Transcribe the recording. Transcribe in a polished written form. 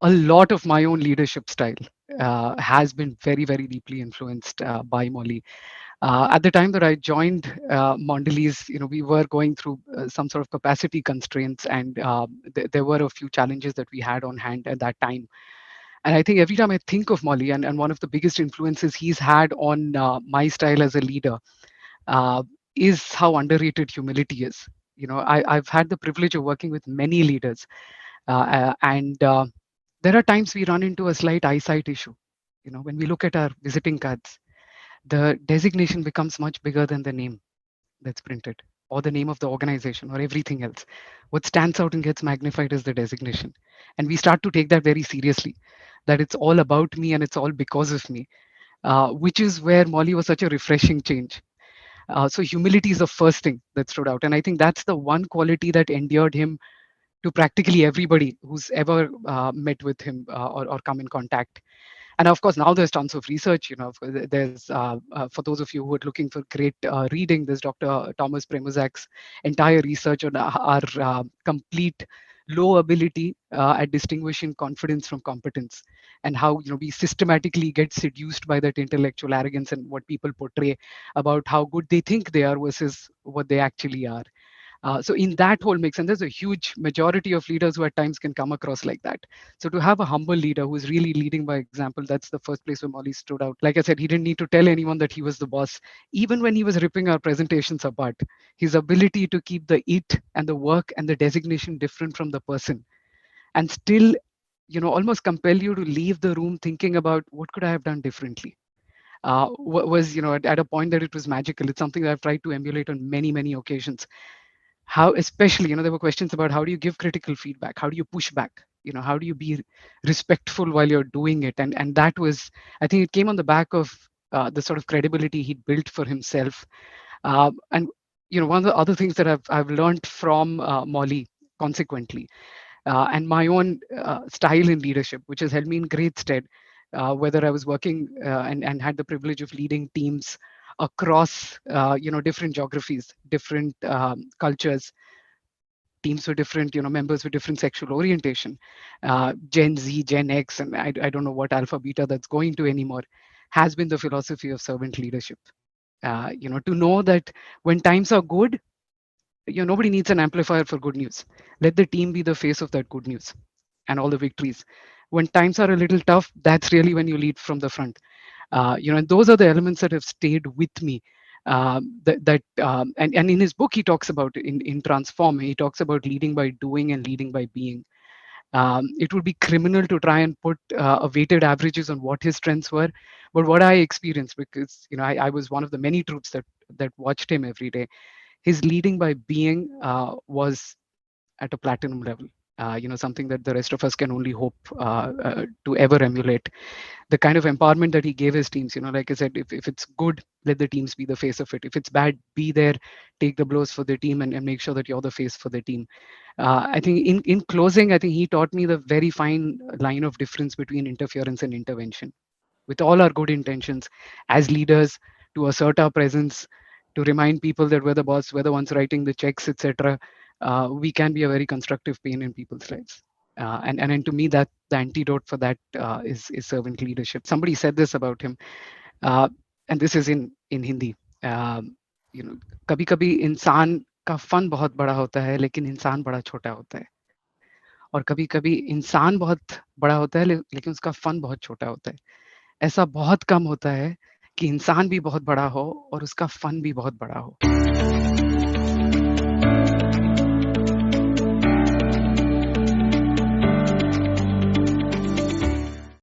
a lot of my own leadership style has been very, very deeply influenced by Molly. At the time that I joined Mondelez, we were going through some sort of capacity constraints, and there were a few challenges that we had on hand at that time. And I think every time I think of Molly, and one of the biggest influences he's had on my style as a leader uh, is how underrated humility is. I've had the privilege of working with many leaders, and there are times we run into a slight eyesight issue. When we look at our visiting cards, the designation becomes much bigger than the name that's printed, or the name of the organization, or everything else. What stands out and gets magnified is the designation. And we start to take that very seriously, that it's all about me and it's all because of me, which is where Molly was such a refreshing change. So humility is the first thing that stood out. And I think that's the one quality that endeared him to practically everybody who's ever met with him or come in contact. And of course, now there's tons of research. There's for those of you who are looking for great reading, there's Dr. Thomas Premuzak's entire research on our complete low ability at distinguishing confidence from competence, and how we systematically get seduced by that intellectual arrogance and what people portray about how good they think they are versus what they actually are. So in that whole mix, and there's a huge majority of leaders who at times can come across like that. So to have a humble leader who is really leading by example, that's the first place where Molly stood out. Like I said, he didn't need to tell anyone that he was the boss. Even when he was ripping our presentations apart, his ability to keep the it and the work and the designation different from the person, and still, almost compel you to leave the room thinking about what could I have done differently. Was at a point that it was magical. It's something that I've tried to emulate on many, many occasions. How, especially, there were questions about how do you give critical feedback, how do you push back, how do you be respectful while you're doing it. And that was, I think it came on the back of the sort of credibility he'd built for himself. And one of the other things that I've learned from Molly consequently, and my own style in leadership, which has held me in great stead, whether I was working and had the privilege of leading teams across different geographies, different cultures, teams with different members with different sexual orientation, Gen Z, Gen X, and I don't know what alpha beta that's going to anymore, has been the philosophy of servant leadership. To know that when times are good, nobody needs an amplifier for good news. Let the team be the face of that good news and all the victories. When times are a little tough, that's really when you lead from the front. And those are the elements that have stayed with me. And in his book, he talks about in Transform, he talks about leading by doing and leading by being. It would be criminal to try and put a weighted averages on what his strengths were, but what I experienced, because I was one of the many troops that watched him every day. His leading by being was at a platinum level. Something that the rest of us can only hope to ever emulate. The kind of empowerment that he gave his teams, like I said, if it's good, let the teams be the face of it. If it's bad, be there, take the blows for the team, and make sure that you're the face for the team. I think in closing, I think he taught me the very fine line of difference between interference and intervention. With all our good intentions as leaders, to assert our presence, to remind people that we're the boss, we're the ones writing the checks, etc., we can be a very constructive pain in people's lives. And to me, that the antidote for that is servant leadership. Somebody said this about him, uh, and this is in Hindi. कभी कभी इंसान का fun बहुत बड़ा होता है, लेकिन इंसान बड़ा छोटा होता है. और कभी कभी इंसान बहुत बड़ा होता है, लेकिन उसका फन बहुत छोटा होता है. ऐसा बहुत कम होता है कि इंसान भी बहुत बड़ा हो और उसका फन भी बहुत बड़ा हो.